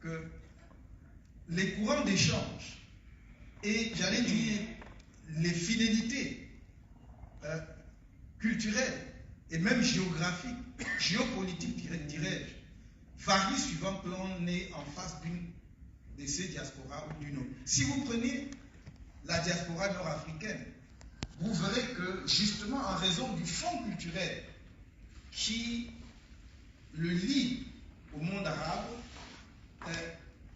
que les courants d'échange et, j'allais dire, les fidélités culturelles et même géographiques, géopolitiques, dirais-je, varient suivant que l'on est en face d'une de ces diasporas ou d'une autre. Si vous prenez la diaspora nord-africaine, vous verrez que, justement, en raison du fond culturel qui le lie au monde arabe,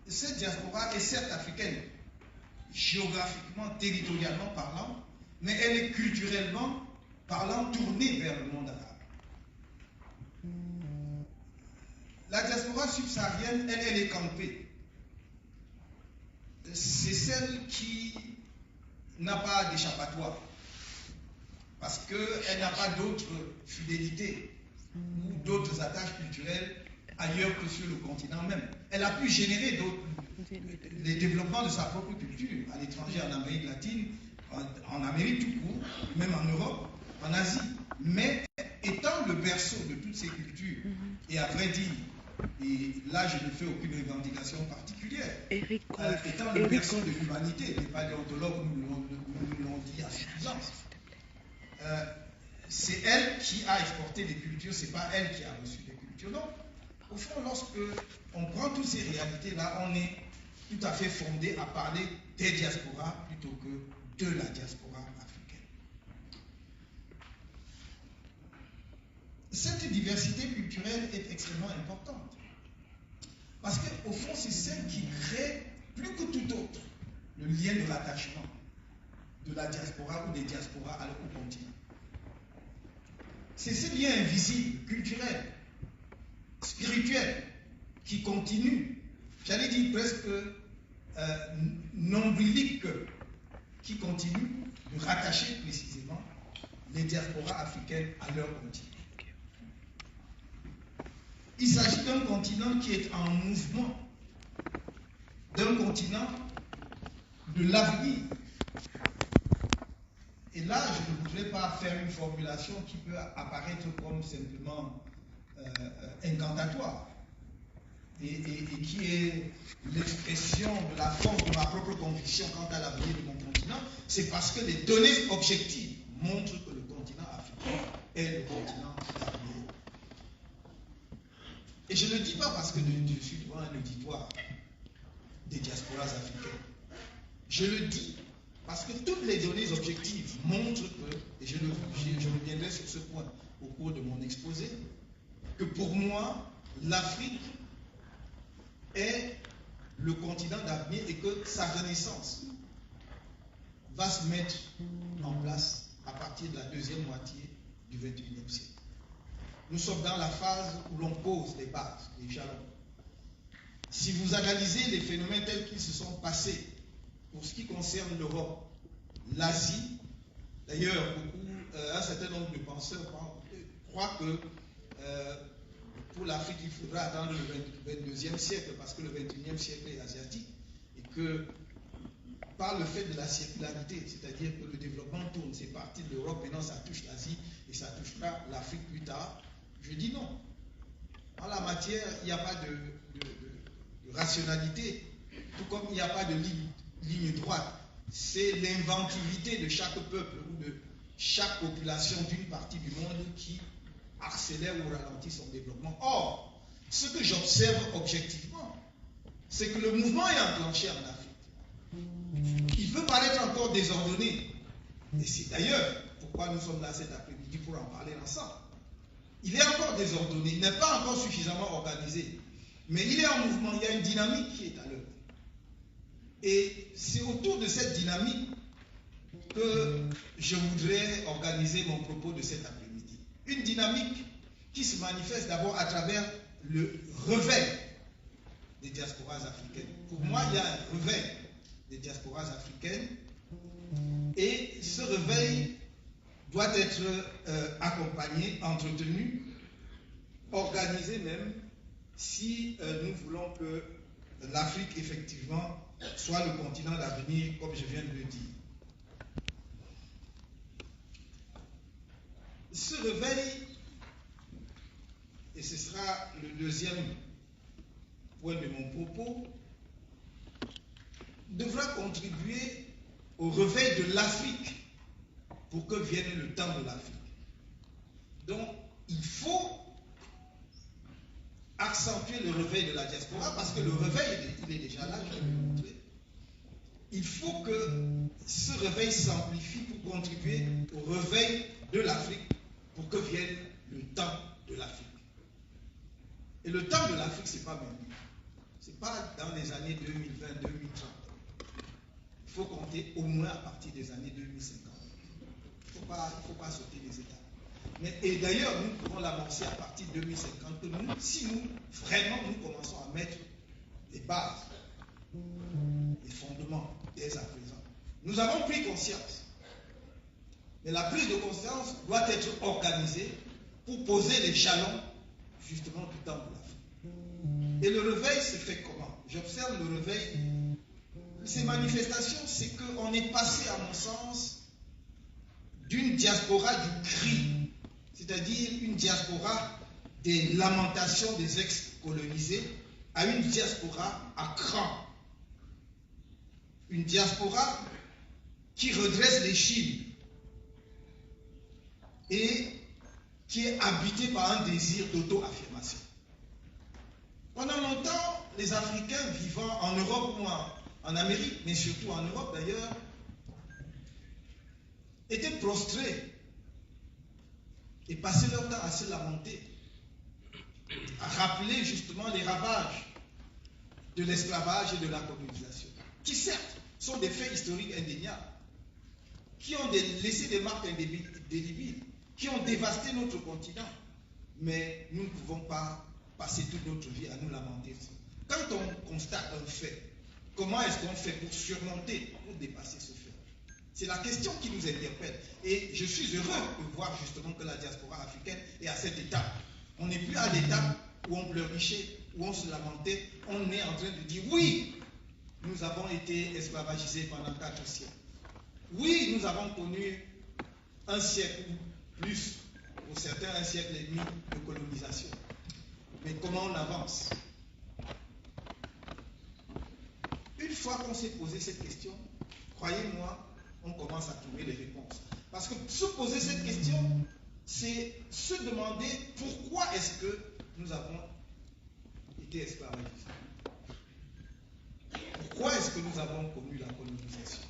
cette diaspora est certes africaine, géographiquement, territorialement parlant, mais elle est culturellement parlant tournée vers le monde arabe. La diaspora subsaharienne, elle est campée. C'est celle qui n'a pas d'échappatoire, parce qu'elle n'a pas d'autres fidélités ou d'autres attaches culturelles ailleurs que sur le continent même. Elle a pu générer les développements de sa propre culture à l'étranger, en Amérique latine, en Amérique tout court, même en Europe, en Asie. Mais étant le berceau de toutes ces cultures, et à vrai dire, et là je ne fais aucune revendication particulière, étant le berceau de l'humanité, les paléontologues nous l'ont dit à suffisance, c'est elle qui a exporté les cultures, c'est pas elle qui a reçu les cultures. Donc, au fond, lorsque on prend toutes ces réalités-là, on est tout à fait fondé à parler des diasporas plutôt que de la diaspora africaine. Cette diversité culturelle est extrêmement importante. Parce qu'au fond, c'est celle qui crée, plus que tout autre, le lien de l'attachement de la diaspora ou des diasporas au continent. C'est ce lien invisible, culturel, spirituel, qui continue, j'allais dire presque nombrilique, qui continue de rattacher précisément les diasporas africaines à leur continent. Il s'agit d'un continent qui est en mouvement, d'un continent de l'avenir. Et là, je ne voudrais pas faire une formulation qui peut apparaître comme simplement incantatoire et qui est l'expression de la force de ma propre conviction quant à l'avenir de mon continent. C'est parce que les données objectives montrent que le continent africain est le continent d'avenir. Et je ne le dis pas parce que je suis devant un auditoire des diasporas africaines. Je le dis parce que toutes les données objectives montrent que, et je reviendrai sur ce point au cours de mon exposé, que pour moi, l'Afrique est le continent d'avenir et que sa renaissance va se mettre en place à partir de la deuxième moitié du XXIe siècle. Nous sommes dans la phase où l'on pose les bases, les jalons. Si vous analysez les phénomènes tels qu'ils se sont passés pour ce qui concerne l'Europe, l'Asie, d'ailleurs, un certain nombre de penseurs croient que pour l'Afrique, il faudra attendre le 22e siècle parce que le 21e siècle est asiatique et que par le fait de la circularité, c'est-à-dire que le développement tourne, c'est parti de l'Europe, maintenant ça touche l'Asie et ça touchera l'Afrique plus tard. Je dis non. En la matière, il n'y a pas de rationalité, tout comme il n'y a pas de ligne droite. C'est l'inventivité de chaque peuple ou de chaque population d'une partie du monde qui accélère ou ralentit son développement. Or, ce que j'observe objectivement, c'est que le mouvement est enclenché en Afrique. Il peut paraître encore désordonné. Et c'est d'ailleurs pourquoi nous sommes là cet après-midi pour en parler ensemble. Il est encore désordonné, il n'est pas encore suffisamment organisé. Mais il est en mouvement, il y a une dynamique qui est à l'œuvre. Et c'est autour de cette dynamique que je voudrais organiser mon propos de cet après-midi. Une dynamique qui se manifeste d'abord à travers le réveil des diasporas africaines. Pour moi, il y a un réveil des diasporas africaines et ce réveil doit être accompagné, entretenu, organisé même, si nous voulons que l'Afrique, effectivement, soit le continent d'avenir, comme je viens de le dire. Ce réveil, et ce sera le deuxième point de mon propos, devra contribuer au réveil de l'Afrique pour que vienne le temps de l'Afrique. Donc, il faut accentuer le réveil de la diaspora parce que le réveil, il est déjà là, je vais le montrer. Il faut que ce réveil s'amplifie pour contribuer au réveil de l'Afrique pour que vienne le temps de l'Afrique. Et le temps de l'Afrique, ce n'est pas maintenant. Ce n'est pas dans les années 2020, 2030. Il faut compter au moins à partir des années 2050. Il ne faut pas sauter les étapes. Et d'ailleurs, nous pouvons l'amorcer à partir de 2050, si nous, vraiment, nous commençons à mettre les bases, les fondements dès à présent. Nous avons pris conscience. Mais la prise de conscience doit être organisée pour poser les jalons, justement, du temps de l'Afrique. Et le réveil se fait comment? J'observe le réveil. Ces manifestations, c'est qu'on est passé, à mon sens, d'une diaspora du cri, c'est-à-dire une diaspora des lamentations des ex-colonisés, à une diaspora à cran. Une diaspora qui redresse l'échine et qui est habitée par un désir d'auto-affirmation. Pendant longtemps, les Africains vivant en Europe ou en Amérique, mais surtout en Europe d'ailleurs, étaient prostrés et passaient leur temps à se lamenter, à rappeler justement les ravages de l'esclavage et de la colonisation, qui certes sont des faits historiques indéniables, qui ont laissé des marques indélébiles, qui ont dévasté notre continent, mais nous ne pouvons pas passer toute notre vie à nous lamenter. Quand on constate un fait, comment est-ce qu'on fait pour surmonter, pour dépasser ce fait? C'est la question qui nous interpelle. Et je suis heureux de voir justement que la diaspora africaine est à cette étape. On n'est plus à l'étape où on pleurnichait, où on se lamentait. On est en train de dire oui, nous avons été esclavagisés pendant 4 siècles. Oui, nous avons connu un siècle ou plus, pour certains un siècle et demi de colonisation. Mais comment on avance? Une fois qu'on s'est posé cette question, croyez-moi, on commence à trouver les réponses. Parce que se poser cette question, c'est se demander pourquoi est-ce que nous avons été esclavagisés? Pourquoi est-ce que nous avons connu la colonisation?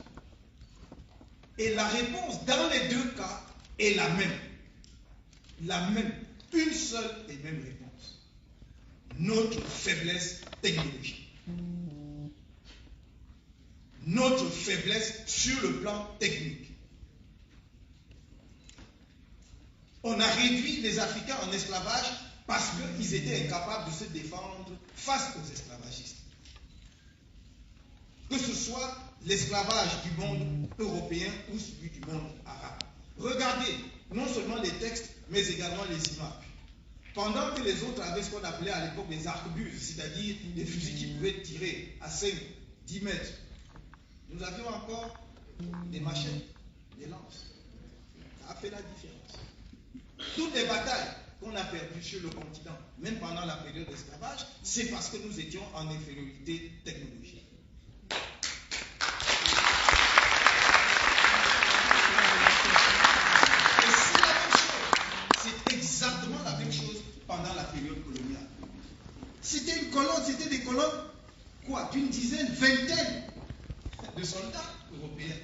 Et la réponse dans les deux cas est la même. La même. Une seule et même réponse. Notre faiblesse technologique. Notre faiblesse sur le plan technique. On a réduit les Africains en esclavage parce qu'ils étaient incapables de se défendre face aux esclavagistes. Que ce soit l'esclavage du monde européen ou celui du monde arabe. Regardez non seulement les textes, mais également les images. Pendant que les autres avaient ce qu'on appelait à l'époque des arquebuses, c'est-à-dire des fusils qui pouvaient tirer à 5, 10 mètres, nous avions encore des machettes, des lances. Ça a fait la différence. Toutes les batailles qu'on a perdues sur le continent, même pendant la période d'esclavage, c'est parce que nous étions en infériorité technologique. Et c'est la même chose. C'est exactement la même chose pendant la période coloniale. C'était une colonne, c'était des colonnes, quoi, d'une dizaine, vingtaine de soldats européens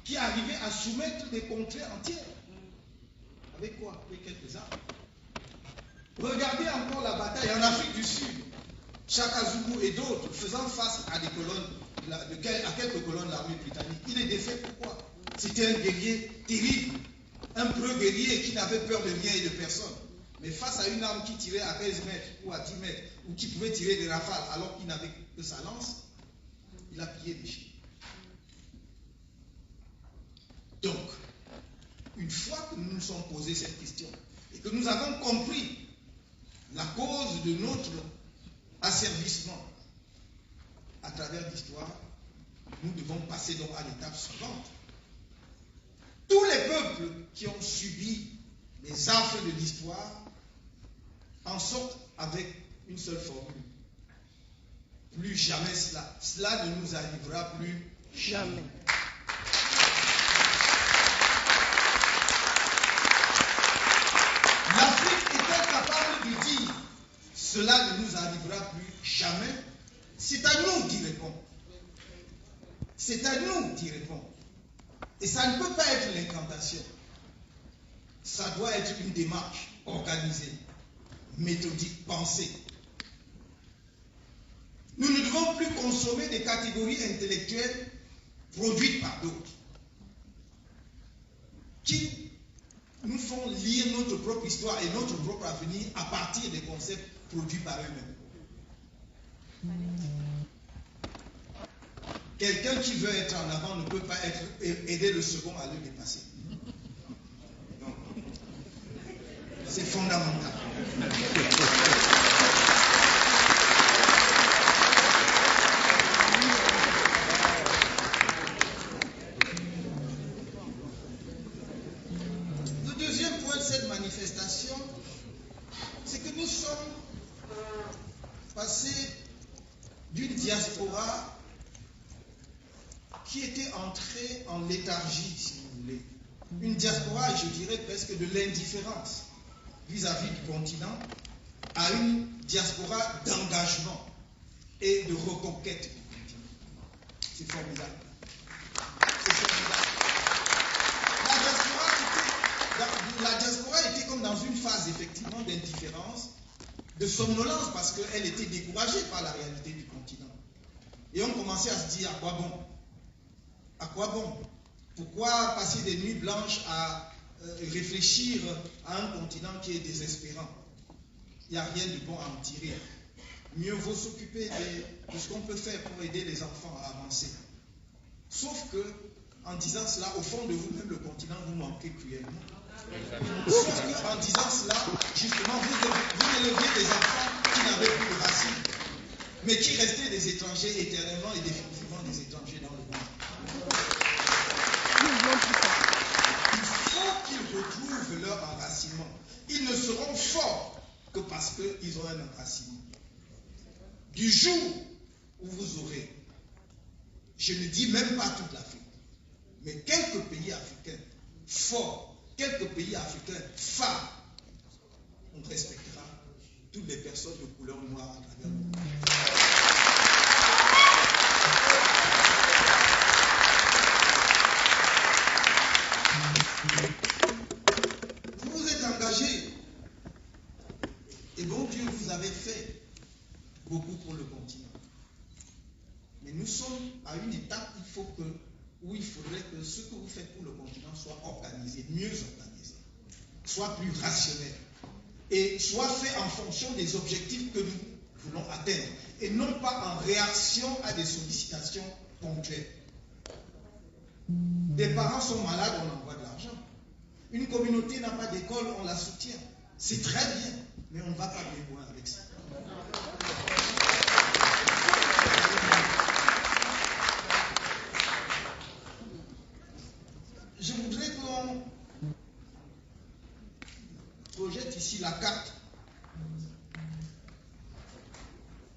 qui arrivaient à soumettre des contrées entières. Avec quoi? Avec quelques armes. Regardez encore la bataille en Afrique du Sud. Shaka Zulu et d'autres faisant face à des colonnes, à quelques colonnes de l'armée britannique. Il est défait pourquoi? C'était un guerrier terrible, un preux guerrier qui n'avait peur de rien et de personne. Mais face à une arme qui tirait à 15 mètres ou à 10 mètres, ou qui pouvait tirer des rafales alors qu'il n'avait que sa lance, il a pillé des chiens. Donc, une fois que nous nous sommes posé cette question et que nous avons compris la cause de notre asservissement à travers l'histoire, nous devons passer donc à l'étape suivante. Tous les peuples qui ont subi les affres de l'histoire en sortent avec une seule formule. plus jamais cela. Cela ne nous arrivera plus jamais. L'Afrique est-elle capable de dire cela ne nous arrivera plus jamais? C'est à nous d'y répondre. C'est à nous d'y répondre. Et ça ne peut pas être l'incantation. Ça doit être une démarche organisée, méthodique, pensée. Nous ne devons plus consommer des catégories intellectuelles produites par d'autres, qui nous font lire notre propre histoire et notre propre avenir à partir des concepts produits par eux-mêmes. Quelqu'un qui veut être en avant ne peut pas aider le second à le dépasser. C'est fondamental. Le deuxième point de cette manifestation, c'est que nous sommes passés d'une diaspora qui était entrée en léthargie, si vous voulez. Une diaspora, je dirais presque de l'indifférence vis-à-vis du continent, à une diaspora d'engagement et de reconquête du continent. C'est formidable. C'est formidable. La diaspora était comme dans une phase effectivement d'indifférence, de somnolence, parce qu'elle était découragée par la réalité du continent. Et on commençait à se dire, à quoi bon? À quoi bon? Pourquoi passer des nuits blanches à réfléchir à un continent qui est désespérant? Il n'y a rien de bon à en tirer. Mieux vaut s'occuper de ce qu'on peut faire pour aider les enfants à avancer. Sauf que, en disant cela, au fond de vous-même, le continent vous manquez cruellement. Sauf qu'en disant cela, justement, vous éleviez des enfants qui n'avaient plus de racines, mais qui restaient des étrangers éternellement et définitivement des étrangers dans le monde. Il faut qu'ils retrouvent leur enracinement. Ils ne seront forts que parce qu'ils ont un enracinement. Du jour où vous aurez, je ne dis même pas toute l'Afrique, mais quelques pays africains forts, quelques pays africains phares, on respectera toutes les personnes de couleur noire à travers le monde. Vous vous êtes engagé et bon Dieu, vous avez fait beaucoup pour le continent. Mais nous sommes à une étape où il faudrait que ce que vous faites pour le continent soit organisé, mieux organisé, soit plus rationnel et soit fait en fonction des objectifs que nous voulons atteindre et non pas en réaction à des sollicitations ponctuelles. Des parents sont malades, on envoie de l'argent. Une communauté n'a pas d'école, on la soutient. C'est très bien, mais on ne va pas bien loin avec ça. Je voudrais qu'on projette ici la carte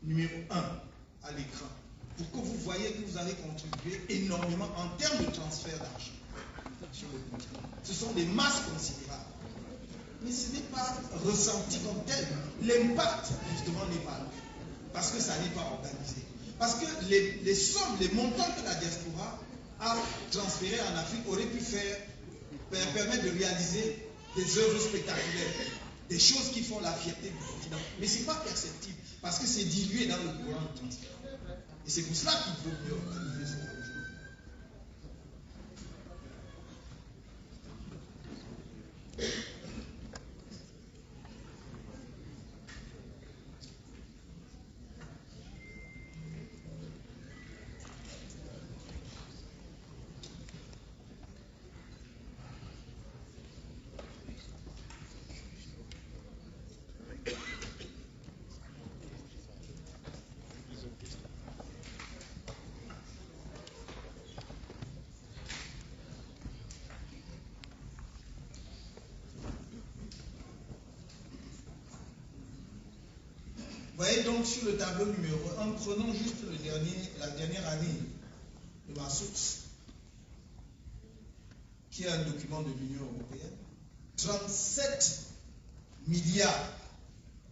numéro 1 à l'écran pour que vous voyez que vous avez contribué énormément en termes de transfert d'argent sur le continent. Ce sont des masses considérables. Mais ce n'est pas ressenti comme tel. L'impact, justement, n'est pas là. Parce que ça n'est pas organisé. Parce que les sommes, les montants que la diaspora a transférés en Afrique auraient pu permettre de réaliser des œuvres spectaculaires, des choses qui font la fierté du continent. Mais ce n'est pas perceptible, parce que c'est dilué dans le courant de transfert. Et c'est pour cela qu'il faut mieux organiser ça. voyez donc sur le tableau numéro 1, prenons juste la dernière année de ma source, qui est un document de l'Union européenne. 37 milliards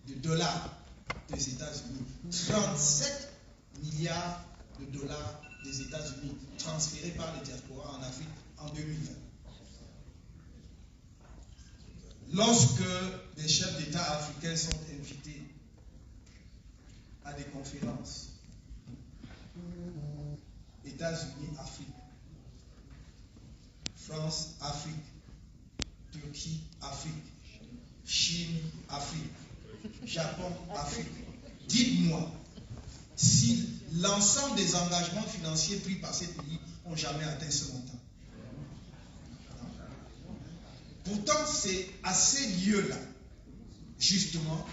de dollars des États-Unis. 37 milliards de dollars des États-Unis transférés par les diasporas en Afrique en 2020. Lorsque des chefs d'État africains sont invités à des conférences, États-Unis, Afrique, France, Afrique, Turquie, Afrique, Chine, Afrique, Japon, Afrique, dites-moi si l'ensemble des engagements financiers pris par ces pays n'ont jamais atteint ce montant. Pourtant, c'est à ces lieux-là, justement,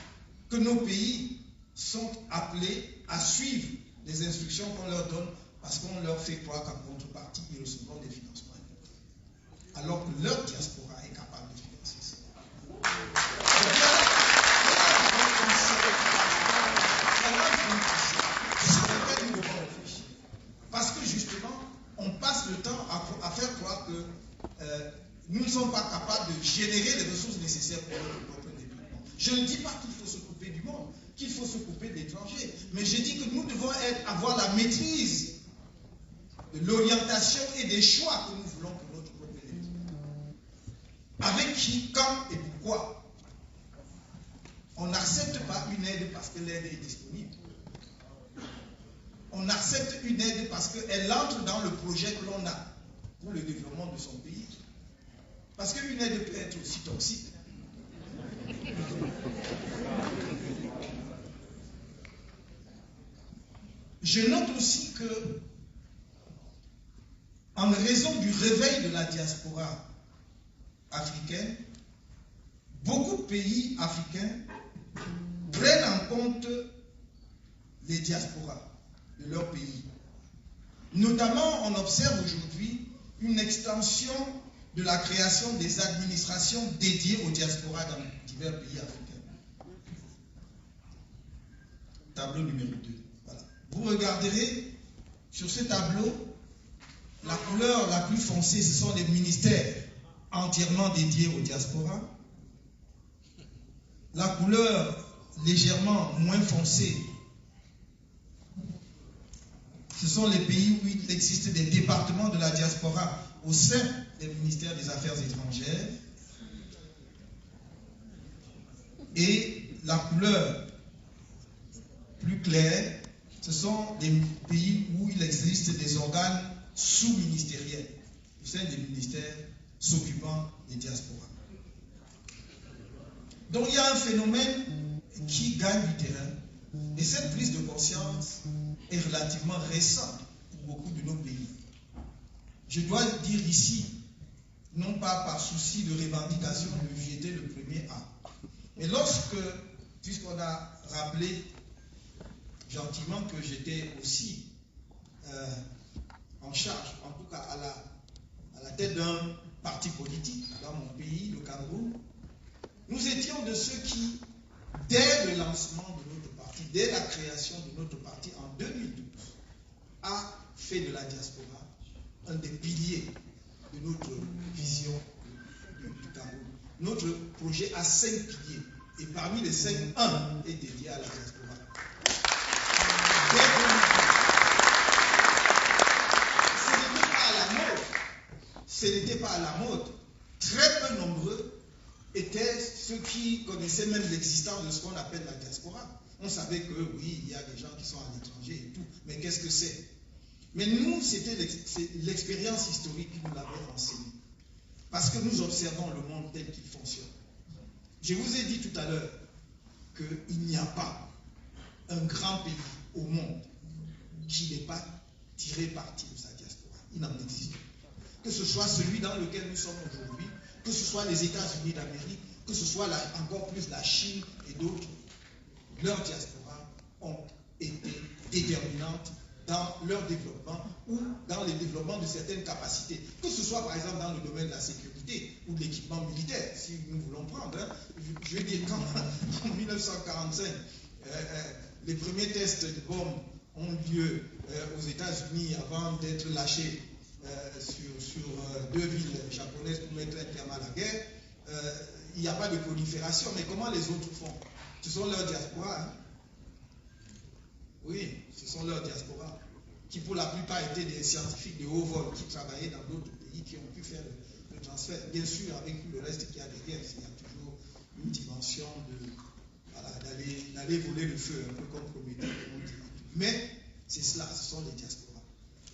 que nos pays sont appelés à suivre les instructions qu'on leur donne parce qu'on leur fait croire qu'en contrepartie, ils recevront des financements. Alors que leur diaspora est capable de financer ça. Parce que justement, on passe le temps à faire croire que nous ne sommes pas capables de générer les ressources nécessaires pour notre propre développement. Je ne dis pas qu'il faut se couper du monde, qu'il faut se couper de l'étranger, mais je dis que nous devons avoir la maîtrise de l'orientation et des choix que nous voulons pour notre propre développement. Avec qui, quand et pourquoi. On n'accepte pas une aide parce que l'aide est disponible. On accepte une aide parce qu'elle entre dans le projet que l'on a pour le développement de son pays. Parce qu'une aide peut être aussi toxique. Je note aussi que, en raison du réveil de la diaspora africaine, beaucoup de pays africains prennent en compte les diasporas de leur pays. Notamment, on observe aujourd'hui une extension de la création des administrations dédiées aux diasporas dans divers pays africains. Tableau numéro 2. Voilà. Vous regarderez sur ce tableau, la couleur la plus foncée, ce sont les ministères entièrement dédiés aux diasporas. La couleur légèrement moins foncée, ce sont les pays où il existe des départements de la diaspora au sein des ministères des Affaires étrangères. Et la couleur plus claire, ce sont des pays où il existe des organes sous-ministériels au sein des ministères s'occupant des diasporas. Donc il y a un phénomène qui gagne du terrain. Et cette prise de conscience est relativement récente pour beaucoup de nos pays. Je dois dire ici, non pas par souci de revendication, j'étais le premier à. Mais lorsque, puisqu'on a rappelé gentiment que j'étais aussi en charge, en tout cas à la tête d'un parti politique dans mon pays, le Cameroun, nous étions de ceux qui, dès le lancement de notre parti, dès la création de notre parti en 2012, a fait de la diaspora un des piliers de notre vision du Cameroun. Notre projet a 5 piliers et parmi les 5, un est dédié à la diaspora. Ce n'était pas à la mode. Très peu nombreux étaient ceux qui connaissaient même l'existence de ce qu'on appelle la diaspora. On savait que oui, il y a des gens qui sont à l'étranger et tout, mais qu'est-ce que c'est? Mais nous, c'était l'expérience historique qui nous l'avait renseigné. Parce que nous observons le monde tel qu'il fonctionne. Je vous ai dit tout à l'heure qu'il n'y a pas un grand pays au monde qui n'ait pas tiré parti de sa diaspora. Il n'en existe pas. Que ce soit celui dans lequel nous sommes aujourd'hui, que ce soit les États-Unis d'Amérique, que ce soit encore plus la Chine et d'autres, leurs diasporas ont été déterminantes dans leur développement ou dans le développement de certaines capacités. Que ce soit par exemple dans le domaine de la sécurité ou de l'équipement militaire, si nous voulons prendre. Hein. Je veux dire, quand en 1945, les premiers tests de bombes ont lieu aux États-Unis avant d'être lâchés sur deux villes japonaises pour mettre un terme à la guerre, il n'y a pas de prolifération. Mais comment les autres font? Ce sont leurs diasporas. Hein? Oui, ce sont leurs diasporas, qui pour la plupart étaient des scientifiques de haut vol, qui travaillaient dans d'autres pays, qui ont pu faire le transfert. Bien sûr, avec tout le reste qu'il y a derrière, il y a toujours une dimension d'aller voler le feu, un peu comme Prométhée. Mais c'est cela, ce sont les diasporas.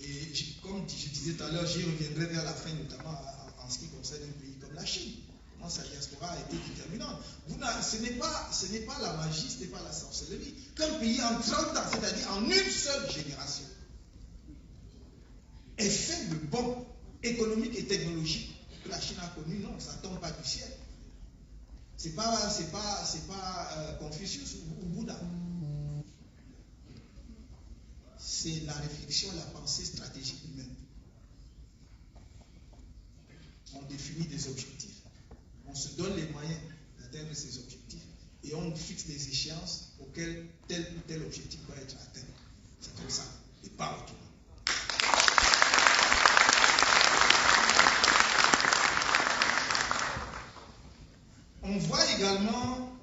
Et comme je disais tout à l'heure, j'y reviendrai vers la fin, notamment en ce qui concerne un pays comme la Chine. Comment sa diaspora a été déterminante. Ce n'est pas la magie, ce n'est pas la sorcellerie. Qu'un pays en 30 ans, c'est-à-dire en une seule génération, ait fait le bond économique et technologique que la Chine a connu, non, ça ne tombe pas du ciel. C'est pas Confucius ou Bouddha. C'est la réflexion, la pensée stratégique humaine. On définit des objectifs. On se donne les moyens d'atteindre ces objectifs et on fixe des échéances auxquelles tel ou tel objectif doit être atteint. C'est comme ça, et pas autrement. On voit également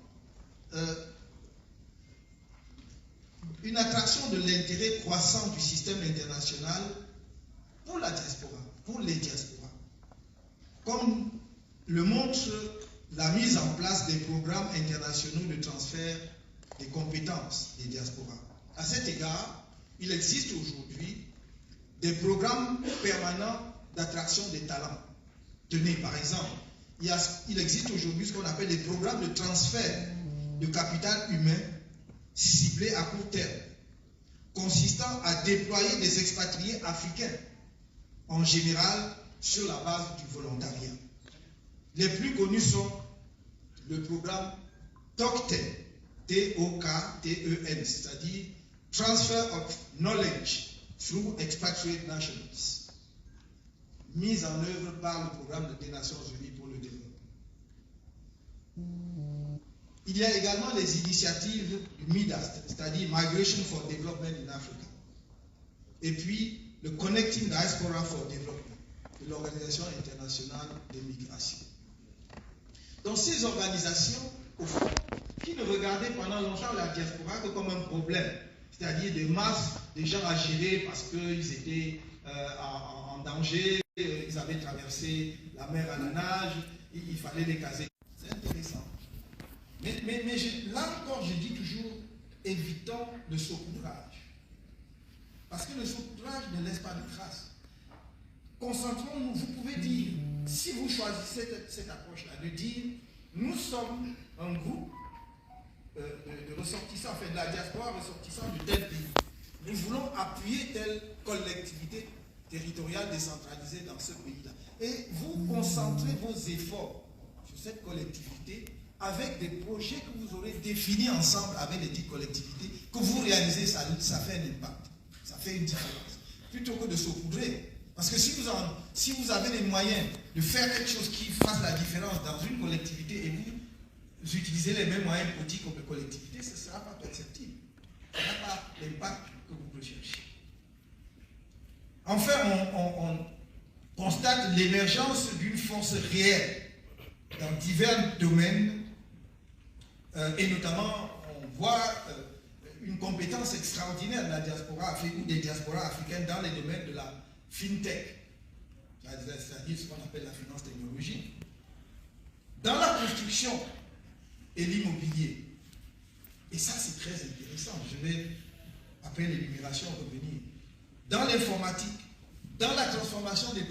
une attraction de l'intérêt croissant du système international pour la diaspora, pour les diasporas. Comme le montre la mise en place des programmes internationaux de transfert des compétences des diasporas. À cet égard, il existe aujourd'hui des programmes permanents d'attraction des talents. Tenez, par exemple, il existe aujourd'hui ce qu'on appelle des programmes de transfert de capital humain ciblés à court terme, consistant à déployer des expatriés africains, en général sur la base du volontariat. Les plus connus sont le programme TOCTEN, T-O-K-T-E-N, c'est-à-dire Transfer of Knowledge through Expatriate Nationals, mise en œuvre par le programme des Nations Unies pour le développement. Il y a également les initiatives du MIDAS, c'est-à-dire Migration for Development in Africa, et puis le Connecting Diaspora for Development de l'Organisation internationale des migrations. Dans ces organisations, au fond, qui ne regardaient pendant longtemps la diaspora que comme un problème, c'est-à-dire des masses de gens à gérer parce qu'ils étaient en danger, ils avaient traversé la mer à la nage, il fallait les caser. C'est intéressant. Mais là encore, je dis toujours, évitons le saupoudrage. Parce que le saupoudrage ne laisse pas de traces. Concentrons-nous, vous pouvez dire, si vous choisissez cette approche-là, de dire, nous sommes un groupe de ressortissants, enfin de la diaspora ressortissant de tel pays. Nous voulons appuyer telle collectivité territoriale décentralisée dans ce pays-là. Et vous concentrez vos efforts sur cette collectivité avec des projets que vous aurez définis ensemble avec les 10 collectivités, que vous réalisez, ça fait un impact, ça fait une différence. Plutôt que de saupoudrer. Parce que si vous avez les moyens de faire quelque chose qui fasse la différence dans une collectivité et vous utilisez les mêmes moyens petits comme les collectivités, ce ne sera pas perceptible. Ça n'a pas l'impact que vous recherchez. Enfin, on constate l'émergence d'une force réelle dans divers domaines et notamment on voit une compétence extraordinaire de la diaspora africaine ou des diasporas africaines dans les domaines de la fintech, c'est-à-dire ce qu'on appelle la finance technologique, dans la construction et l'immobilier. Et ça, c'est très intéressant. Je vais, après l'énumération, revenir. Dans l'informatique, dans la transformation des